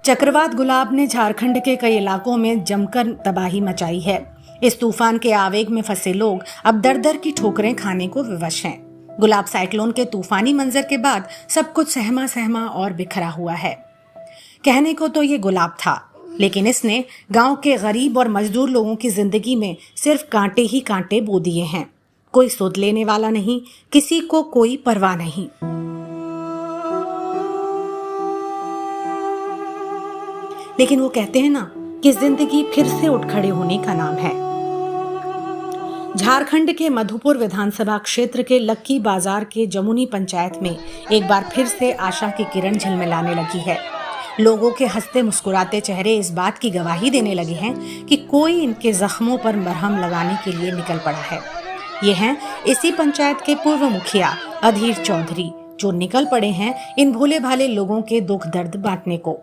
चक्रवात गुलाब ने झारखंड के कई इलाकों में जमकर तबाही मचाई है। इस तूफान के आवेग में फंसे लोग अब दर दर की ठोकरें खाने को विवश हैं। गुलाब साइक्लोन के तूफानी मंजर के बाद सब कुछ सहमा सहमा और बिखरा हुआ है। कहने को तो ये गुलाब था, लेकिन इसने गांव के गरीब और मजदूर लोगों की जिंदगी में सिर्फ कांटे ही कांटे बो दिए हैं। कोई सुध लेने वाला नहीं, किसी को कोई परवाह नहीं। लेकिन वो कहते हैं ना कि जिंदगी फिर से उठ खड़े होने का नाम है। झारखंड के मधुपुर विधानसभा क्षेत्र के लक्की बाजार के जमुनी पंचायत में एक बार फिर से आशा की किरण झिलमिलाने लगी है। लोगों के हंसते मुस्कुराते चेहरे इस बात की गवाही देने लगे हैं कि कोई इनके जख्मों पर मरहम लगाने के लिए निकल पड़ा है। ये हैं इसी पंचायत के पूर्व मुखिया अधीर चौधरी, जो निकल पड़े हैं इन भोले भाले लोगों के दुख दर्द बांटने को।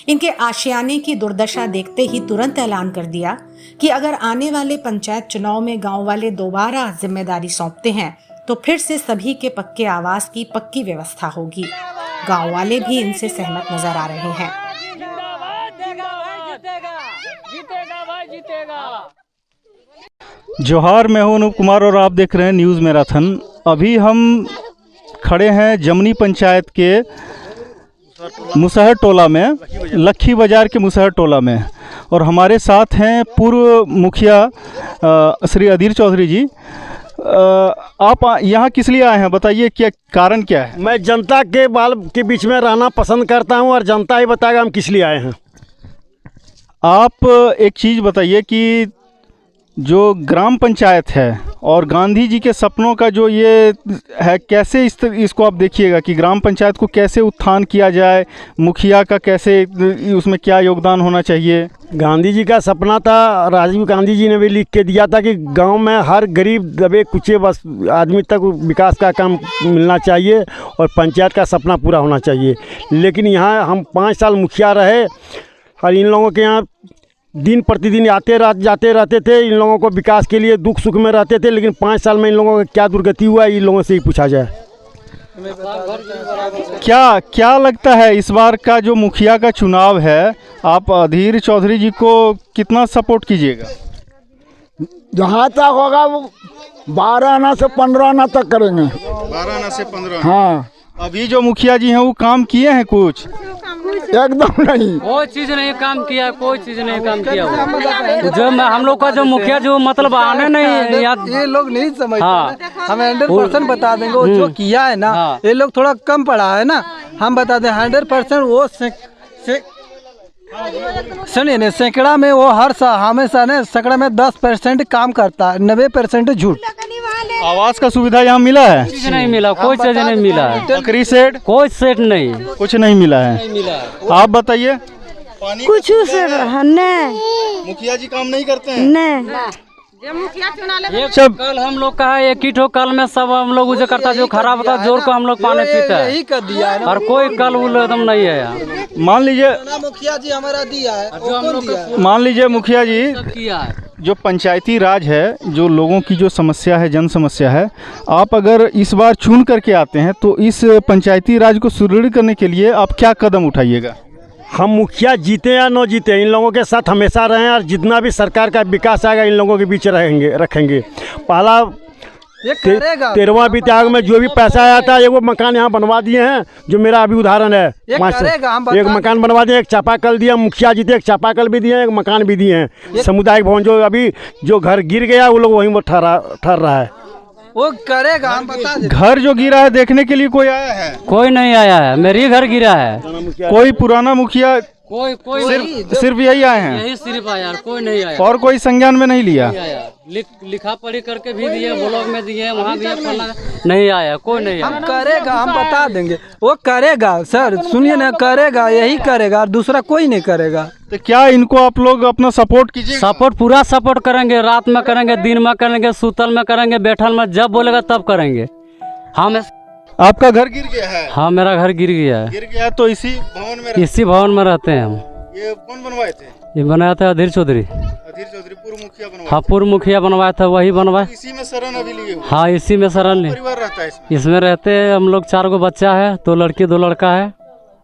इनके आशियाने की दुर्दशा देखते ही तुरंत ऐलान कर दिया कि अगर आने वाले पंचायत चुनाव में गांव वाले दोबारा जिम्मेदारी सौंपते हैं तो फिर से सभी के पक्के आवास की पक्की व्यवस्था होगी। गांव वाले भी इनसे सहमत नजर आ रहे हैं। जोहार, मैं हूं अनूप कुमार और आप देख रहे हैं न्यूज़ मैराथन। अभी हम खड़े हैं जमुनी पंचायत के मुसहर टोला में, लक्की बाजार के मुसहर टोला में, और हमारे साथ हैं पूर्व मुखिया श्री अधीर चौधरी जी। आप यहाँ किस लिए आए हैं, बताइए, क्या कारण क्या है? मैं जनता के बाल के बीच में रहना पसंद करता हूँ और जनता ही बताएगा हम किस लिए आए हैं। आप एक चीज़ बताइए कि जो ग्राम पंचायत है और गांधी जी के सपनों का जो ये है, कैसे इसको आप देखिएगा कि ग्राम पंचायत को कैसे उत्थान किया जाए, मुखिया का कैसे उसमें क्या योगदान होना चाहिए? गांधी जी का सपना था, राजीव गांधी जी ने भी लिख के दिया था कि गांव में हर गरीब दबे कुचे बस आदमी तक विकास का काम मिलना चाहिए और पंचायत का सपना पूरा होना चाहिए। लेकिन यहाँ हम 5 साल मुखिया रहे और इन लोगों के यहाँ दिन प्रतिदिन जाते रहते थे। इन लोगों को विकास के लिए दुख सुख में रहते थे, लेकिन 5 साल में इन लोगों का क्या दुर्गति हुआ इन लोगों से ही पूछा जाए। क्या लगता है इस बार का जो मुखिया का चुनाव है, आप अधीर चौधरी जी को कितना सपोर्ट कीजिएगा? जहाँ तक होगा वो 12 आना से 15 आना तक करेंगे। 12 आना से 15? हाँ। अभी जो मुखिया जी हैं वो काम किए हैं कुछ? एकदम नहीं, कोई चीज नहीं काम किया, कोई चीज नहीं काम किया। जो हम लोग का जो मुखिया जो मतलब आने नहीं, ये लोग नहीं समझते। हाँ। हम 100% बता देंगे जो किया है ना। हाँ। ये लोग थोड़ा कम पढ़ा है ना, हम बता दें 100% वो सुनिए सैकड़ा में वो हमेशा ने सैकड़ा में 10% काम करता है, 90% झूठ। आवास का सुविधा यहाँ मिला है? चीज नहीं मिला, कोई चीज नहीं मिला है। बकरी सेट? कोई सेट नहीं, कुछ नहीं मिला है। आप बताइए। कुछ नहीं, मुखिया जी काम नहीं करते हैं? नहीं। कल हम लोग का है एक ही ठो, कल में सब हम लोग जो करता जो खराब होता जोर को हम लोग पानी पीता है, और कोई कल एकदम नहीं है यहाँ। मान लीजिए मुखिया जी हमारा दिया है, मान लीजिए मुखिया जी किया है। जो पंचायती राज है, जो लोगों की जो समस्या है, जन समस्या है, आप अगर इस बार चुन करके आते हैं तो इस पंचायती राज को सुदृढ़ करने के लिए आप क्या कदम उठाइएगा? हम मुखिया जीते या न जीते, इन लोगों के साथ हमेशा रहें और जितना भी सरकार का विकास आएगा इन लोगों के बीच रखेंगे। पहला 13वां वित्ताग में जो भी पैसा आया था, एक वो मकान यहाँ बनवा दिए हैं, जो मेरा अभी उदाहरण है। एक मकान बनवा दिए, एक चापाकल दिया, मुखिया जीते, एक चापाकल भी दिए, एक मकान भी दिए हैं। सामुदायिक भवन जो अभी जो घर गिर गया वो लोग वहीं पर ठहर रहा है, वो करेगा, हम बता दें। घर जो गिरा है देखने के लिए कोई आया है? कोई नहीं आया है, मेरी घर गिरा है। कोई पुराना मुखिया? कोई सिर्फ यही आए हैं? यही सिर्फ आया, कोई नहीं आया। और कोई संज्ञान में नहीं लिया? लिखा पढ़ी करके भी दिए, ब्लॉग में दिए, वहाँ दिए, नहीं आया, कोई नहीं आया। हम करेगा, हम बता देंगे, वो करेगा सर, सुनिए ना, करेगा, यही करेगा और दूसरा कोई नहीं करेगा। तो क्या इनको आप लोग अपना सपोर्ट कीजिए? सपोर्ट पूरा सपोर्ट करेंगे, रात में करेंगे, दिन में करेंगे, सुतल में करेंगे, बैठल में, जब बोलेगा तब करेंगे। हम आपका घर गिर गया है? हाँ, मेरा घर गिर गया है। गिर गया तो इसी भवन में रहते हैं हम। ये कौन बनवाए थे? ये बनाया था अधीर चौधरी। अधीर चौधरी पूर्व मुखिया बनवाया? हाँ, पूर्व मुखिया बनवाया था, वही बनवाया। इसी में शरण अभी लिए हुए? हाँ, इसी में शरण लिए। परिवार रहता है इसमें? इसमें रहते हम लोग 4 गो बच्चा है, 2 लड़की 2 लड़का है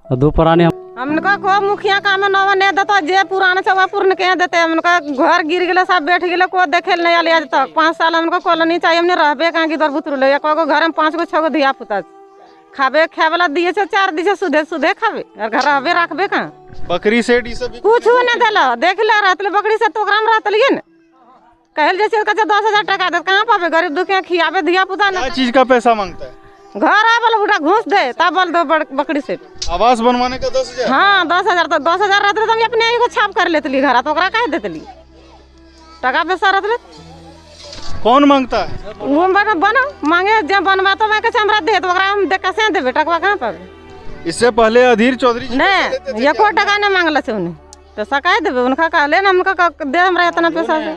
और 2 पुराने। हमका को मुखिया काम नवा ने देता जे पुराना चवा पूर्ण के देते हमका घर गिर गेले सब बैठ गेले को देखे नहीं आले आज तक 5 साल हमको कॉलोनी चाहिए हमने रहबे कहां की दर बुतरू ले को घर में 5 गो 6 गो धिया पुता खाबे खाए वाला दिए से 4 दिए सुधे सुधे खाबे और घर रहबे रखबे कहां बकरी सेट ई सब कुछ न देला देख ले रहतले बकरी से तो ओकरा में रहतलिए न कहल जैसे कच्चा 10,000 टका दे कहां पाबे गरीब दुखिया खियाबे धिया पुता न क्या चीज का पैसा मांगता है? घर आवल उठा घूस दे तब बोल दो बकरी से आवास बनवाने का 10,000? हाँ 10,000 तो 10,000 रहते तो हम अपने एगो छाप कर लेतली घर तो ओकरा काहे देतली टका पैसा रहतले कौन मांगता है? वो बनो मांगे जब बनवा तो मैं कैसे हमरा दे तो ओकरा हम दे कैसे देबे टकवा कहां पाबे इससे पहले अधीर चौधरी नहीं एको टका नहीं मांगला से उन्हें पैसा काहे देबे उनका कहले ना हमका दे हमरा इतना पैसा से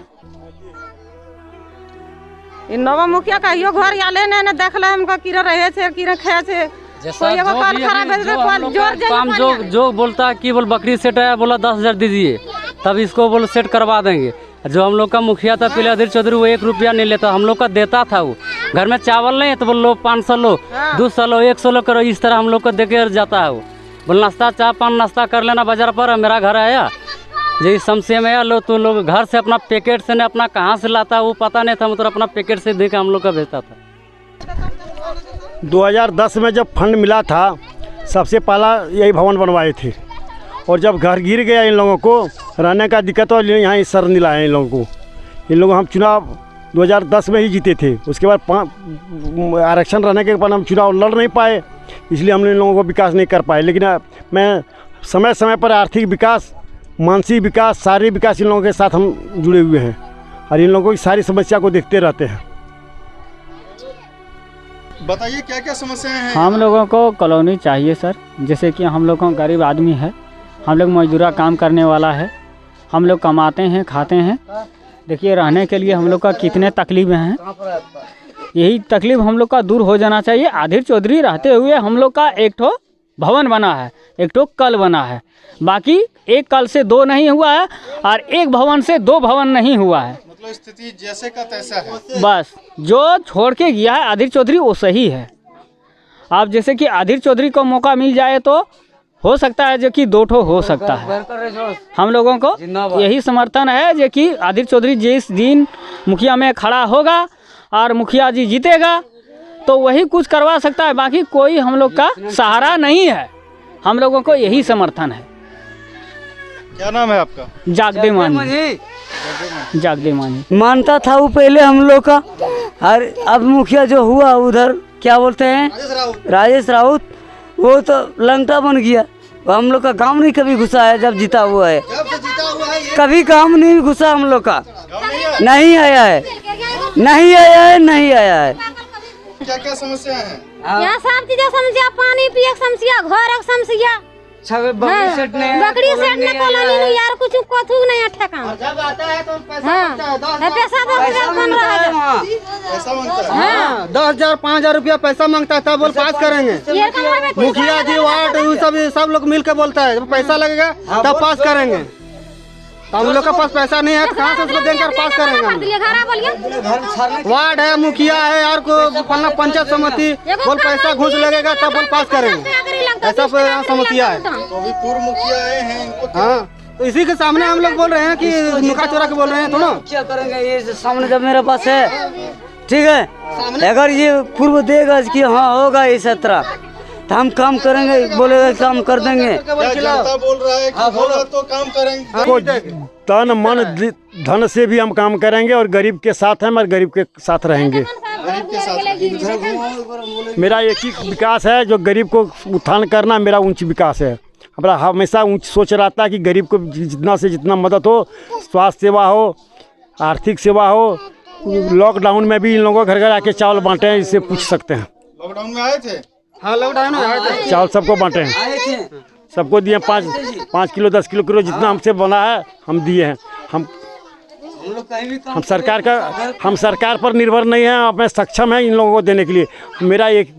इ नवा मुखिया कहियो घर आले ने देखले हमका कीरा रहे छे कीरा खाए छे कोई एगो काल खराब है तो कोई जोर जाए काम जो बोलता है कि बोल बकरी सेट है बोला 10,000 दीजिए तब इसको बोल सेट करवा देंगे। जो हम लोग का मुखिया था पहले अधीर चौधरी वो 1 रुपया नहीं लेता हम लोग का देता था वो घर में चावल नहीं है तो बोल लो 500 लो 200 लो 100 लो करो इस तरह हम लोग को देके जाता है वो बोल नाश्ता चाय पान नाश्ता कर लेना बाजार पर मेरा घर आया जी समस्या में लो तो लोग घर से अपना पैकेट से ने अपना कहाँ से लाता वो पता नहीं था मतलब अपना पैकेट से दे के हम लोग का भेजता था। 2010 में जब फंड मिला था सबसे पहला यही भवन बनवाए थे और जब घर गिर गया इन लोगों को रहने का दिक्कत और यहाँ सर मिला इन लोगों को। इन लोगों हम चुनाव 2010 में ही जीते थे उसके बाद आरक्षण रहने के बाद हम चुनाव लड़ नहीं पाए इसलिए हमने इन लोगों को विकास नहीं कर पाए। लेकिन मैं समय समय पर आर्थिक विकास मानसिक विकास शारीरिक विकास इन लोगों के साथ हम जुड़े हुए हैं और इन लोगों की सारी समस्या को देखते रहते हैं। बताइए क्या क्या समस्याएं हैं? हम लोगों को कॉलोनी चाहिए सर जैसे कि हम लोगों का गरीब आदमी है हम लोग मजदूरा काम करने वाला है हम लोग कमाते हैं खाते हैं। देखिए रहने के लिए हम लोग का कितने तकलीफ़ें हैं यही तकलीफ़ हम लोग का दूर हो जाना चाहिए। अधीर चौधरी रहते हुए हम लोग का एक ठो भवन बना है एक ठो कल बना है बाकी एक कल से 2 नहीं हुआ है और एक भवन से 2 भवन नहीं हुआ है मतलब स्थिति जैसे का तैसा है बस जो छोड़ के गया है अधीर चौधरी वो सही है। आप जैसे कि अधीर चौधरी को मौका मिल जाए तो हो सकता है जो कि 2 ठो हो सकता है। हम लोगों को यही समर्थन है जो कि अधीर चौधरी जिस दिन मुखिया में खड़ा होगा और मुखिया जी जीतेगा तो वही कुछ करवा सकता है बाकी कोई हम लोग का सहारा नहीं है। हम लोगों को यही समर्थन है। क्या नाम है आपका? जागदे मानी जागदे मानी मानता था वो पहले हम लोग का और अब मुखिया जो हुआ उधर क्या बोलते हैं राजेश राउत वो तो लंगटा बन गया हम लोग का गांव नहीं कभी घुसा है जब जीता हुआ है कभी काम नहीं घुसा हम लोग का नहीं आया है नहीं आया है नहीं आया है। क्या क्या समस्या है? यहाँ सब चीजें समस्या पानी पिए समस्या घर एक समस्या बकरी सेट ने कॉलोनी नहीं यार कुछ कथू नहीं है ठेका जब आता है तो पैसा बन रहा है पैसा मांगता है। हाँ 10,000 5,000 रुपया पैसा मांगता है तब बोल पास करेंगे मुखिया जी वार्ड सब लोग मिल के बोलता है जब पैसा लगेगा तब पास करेंगे तो हम लोग के पास पैसा नहीं है तो कहाँ से उसको देकर पास करेंगे। वार्ड है मुखिया है यार को फलना पंचायत समिति बोल पैसा घूस लगेगा तब बोल पास करेंगे ऐसा समस्या है। तो अभी पूर्व मुखिया आए हैं इनको हाँ तो इसी के सामने हम लोग बोल रहे हैं कि नुका चोरा के बोल रहे हैं थोड़ा क्या करेंगे ये सामने जब मेरे पास है ठीक है अगर ये पूर्व देगा कि हाँ होगा इस तरह तो हम काम करेंगे बोलेगा काम कर देंगे। क्या जनता बोल रहा है कि बोला तो काम करेंगे को तन मन धन से भी हम काम करेंगे और गरीब के साथ हैं और गरीब के साथ रहेंगे। गरीब के साथ मेरा एक ही विकास है जो गरीब को उत्थान करना मेरा ऊंच विकास है। हमारा हमेशा ऊंच सोच रहता है कि गरीब को जितना से जितना मदद हो स्वास्थ्य सेवा हो आर्थिक सेवा हो। लॉकडाउन में भी इन लोगों घर घर आके चावल बांटे हैं इससे पूछ सकते हैं। लॉकडाउन में आए थे? हाँ लॉकडाउन में आए थे चावल सबको बांटे हैं सबको दिए 5 किलो 10 किलो जितना हमसे बना है हम दिए हैं। हम सरकार पर निर्भर नहीं है मैं सक्षम है इन लोगों को देने के लिए। मेरा एक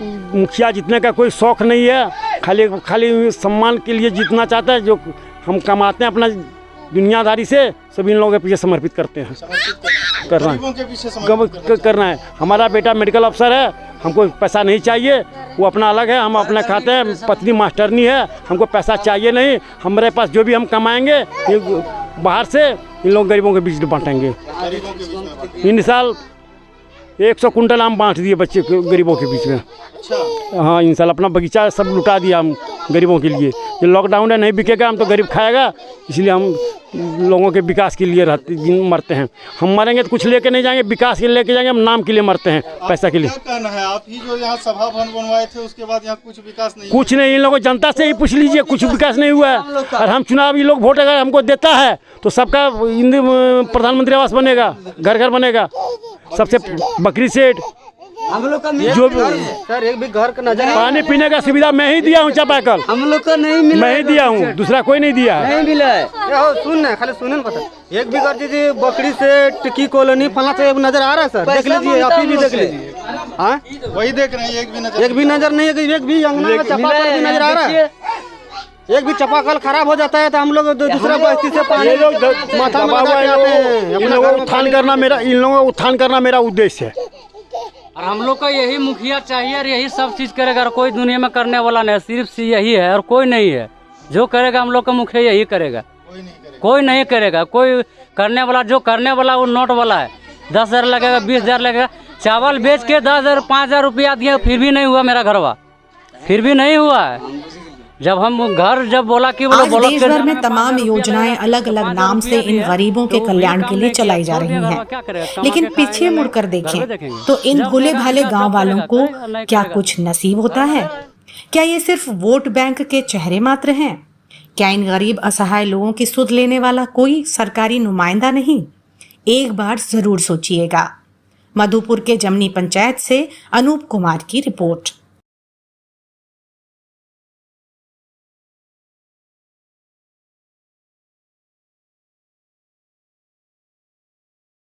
मुखिया जीतने का कोई शौक नहीं है खाली सम्मान के लिए जीतना चाहता है। जो हम कमाते हैं अपना दुनियादारी से सब इन लोगों के पीछे समर्पित करते हैं। करना गरीबों के पीछे करना है। हमारा बेटा मेडिकल अफसर है, हमको पैसा नहीं चाहिए, वो अपना अलग है, हम अपना खाते हैं। पत्नी मास्टरनी है, हमको पैसा चाहिए नहीं। हमारे पास जो भी हम कमाएंगे बाहर से इन लोग गरीबों के बीच बांटेंगे। इन साल 100 कुंटल आम बांट दिए बच्चे गरीबों के बीच में। हाँ, इन साल अपना बगीचा सब लुटा दिया हम गरीबों के लिए। जो लॉकडाउन है नहीं बिकेगा, हम तो गरीब खाएगा, इसलिए हम लोगों के विकास के लिए मरते हैं। हम मरेंगे तो कुछ लेके नहीं जाएंगे, विकास के लिए लेके जाएंगे, हम नाम के लिए मरते हैं, पैसा के लिए। क्या कहना है? आप ही जो यहाँ सभा भवन बनवाए थे, उसके बाद यहाँ कुछ विकास नहीं? कुछ नहीं, इन लोगों जनता से ही पूछ लीजिए, कुछ विकास नहीं हुआ है। और हम चुनाव, ये लोग वोट अगर हमको देता है तो सबका प्रधानमंत्री आवास बनेगा, घर घर बनेगा, सबसे बकरी सेठ हम लोग का जो सर एक भी घर का नजर पानी पीने का सुविधा मैं ही दिया हूँ, चापाकल हम लोग का नहीं मिला, मैं ही दिया हूँ, दूसरा कोई नहीं दिया है। नहीं मिला है। सुन ना, खाली सुने ना, पता एक भी घर दीजिए, बकरी से टिक्की कॉलोनी फला से नजर आ रहा है सर, देख लीजिए, आप ही भी देख लीजिए। हाँ, वही देख रहे हैं, एक भी नजर नहीं है, एक भी अंगना में चापाकल भी नजर आ रहा है। एक भी चापाकल खराब हो जाता है तो हम लोग दूसरा बस्ती से पानी माथा में लगा के आते हैं। इन लोगों को उत्थान करना मेरा, इन लोगों को उत्थान करना मेरा उद्देश्य है। और हम लोग का यही मुखिया चाहिए और यही सब चीज़ करेगा, और कोई दुनिया में करने वाला नहीं, सिर्फ यही है और कोई नहीं है। जो करेगा हम लोग का मुखिया यही करेगा, कोई नहीं करेगा। कोई करने वाला, जो करने वाला वो नोट वाला है। 10,000 लगेगा, 20,000 लगेगा। चावल बेच के 10,000 5,000 रुपया दिया, फिर भी नहीं हुआ मेरा घरवा, फिर भी नहीं हुआ है। जब हम घर जब बोला कि आज देश भर में तमाम योजनाएं अलग अलग नाम से इन गरीबों के कल्याण के लिए चलाई जा रही हैं, लेकिन पीछे मुड़कर देखें तो इन भोले भाले गांव वालों को क्या कुछ नसीब होता है? क्या ये सिर्फ वोट बैंक के चेहरे मात्र हैं? क्या इन गरीब असहाय लोगों की सुध लेने वाला कोई सरकारी नुमाइंदा नहीं? एक बार जरूर सोचिएगा। मधुपुर के जमनी पंचायत से अनूप कुमार की रिपोर्ट।